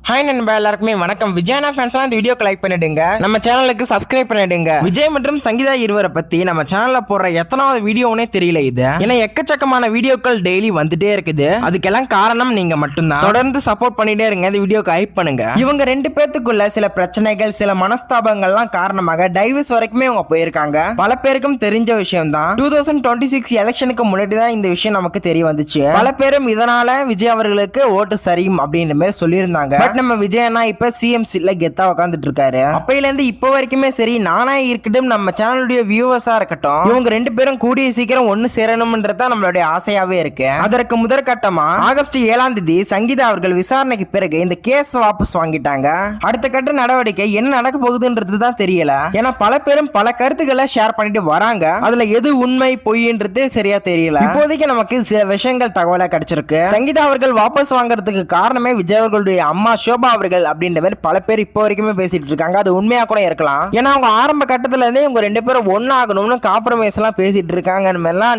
Hi நண்பா, எல்லாருக்குமே வணக்கம். விஜயானா ஃபேன்ஸ்லாம் இந்த வீடியோக்கு லைக் பண்ணிடுங்க, நம்ம சேனலுக்கு சப்ஸ்கிரைப் பண்ணிடுங்க. விஜய் மற்றும் சங்கீதா இருவரை பத்தி நம்ம சேனல்ல போடுற எத்தனாவது வீடியோனே தெரியல இது. ஏன்னா எக்கச்சக்கமான வீடியோக்கள் டெய்லி வந்துட்டே இருக்குது. அதுக்கெல்லாம் காரணம் நீங்க மட்டும்தான். தொடர்ந்து சப்போர்ட் பண்ணிட்டே இருங்க, இந்த வீடியோக்கு ஹைப் பண்ணுங்க. இவங்க ரெண்டு பேத்துக்குள்ள சில பிரச்சனைகள், சில மனஸ்தாபங்கள்லாம் காரணமாக டைவர்ஸ் வரைக்குமே இவங்க போயிருக்காங்க. பல பேருக்கும் தெரிஞ்ச விஷயம் தான். 2026 எலெக்ஷனுக்கு முன்னாடி தான் இந்த விஷயம் நமக்கு தெரிய வந்துச்சு. பல பேரும் இதனால விஜய் அவர்களுக்கு ஓட்டு சரியும் அப்படின்ற மாதிரி சொல்லியிருந்தாங்க. நம்ம விஜயனா இப்ப சிஎம் சீட்ல கெத்தா உட்கார்ந்துட்டு இருக்காரு. அப்பையில இருந்து இப்ப வரைக்குமே சரி, நானா இருக்கட்டும், நம்ம சேனலுடைய வியூவர்ஸா இருக்கட்டும், இவங்க ரெண்டு பேரும் கூடிய சீக்கிரம் ஒன்னு சேரணும்ன்றத நம்மளுடைய ஆசையாவே இருக்கு. அதற்கு முதற்கட்டமா ஆகஸ்ட் 7ஆம் தேதி சங்கீதா அவர்கள் விசாரணைக்கு பிறகு இந்த கேஸ் வாபஸ் வாங்கிட்டாங்க. அடுத்த கட்ட நடவடிக்கை என்ன நடக்க போகுதுன்றது தான் தெரியல. ஏன்னா பல பேரும் பல கருத்துக்களை ஷேர் பண்ணிட்டு வராங்க. அதுல எது உண்மை பொய்ன்றது சரியா தெரியல. இப்போதைக்கு நமக்கு சில விஷயங்கள் தகவலா கிடைச்சிருக்கு. சங்கீதா அவர்கள் வாபஸ் வாங்குறதுக்கு காரணமே விஜய் அவர்களுடைய அம்மா ஷோபா அவர்கள் அப்படின்ற மாதிரி பல பேர் இப்போ வரைக்குமே பேசிட்டு இருக்காங்க. அது உண்மையா கூட இருக்கலாம். ஏன்னா அவங்க ஆரம்ப கட்டத்துல இருந்தே இவங்க ரெண்டு பேரும் ஒன்னாகணும்னு காம்ப்ரமைஸ் எல்லாம் பேசிட்டு இருக்காங்க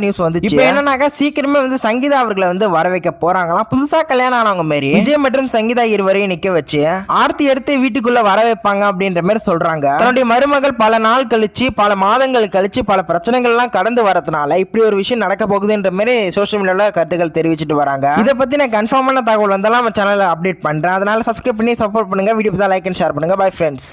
நியூஸ் வந்துச்சு. இப்போ என்னன்னாக்கா சீக்கிரமே வந்து சங்கீதா அவர்களை வந்து வர வைக்க போறாங்களாம். புதுசா கல்யாணம் ஆனவங்க மாதிரி விஜய் மற்றும் சங்கீதா இருவரையும் நிக்க வச்சு ஆர்த்தி எடுத்து வீட்டுக்குள்ள வர வைப்பாங்க அப்படின்ற மாதிரி சொல்றாங்க. தன்னுடைய மருமகள் பல நாள் கழிச்சு, பல மாதங்கள் கழிச்சு, பல பிரச்சனைகள் எல்லாம் கடந்து வரதுனால இப்படி ஒரு விஷயம் நடக்க போகுதுன்ற மாதிரி சோசியல் மீடியால கருத்துக்கள் தெரிவிச்சிட்டு வராங்க. இதை பத்தி நான் கன்ஃபார்மான தகவல் வந்தாலும் நம்ம சேனல்ல அப்டேட் பண்றேன். அதனால சப்ஸ்கிரைப் பண்ணி சப்போர்ட் பண்ணுங்க. வீடியோ லைக் அண்ட் ஷேர் பண்ணுங்க. Bye friends.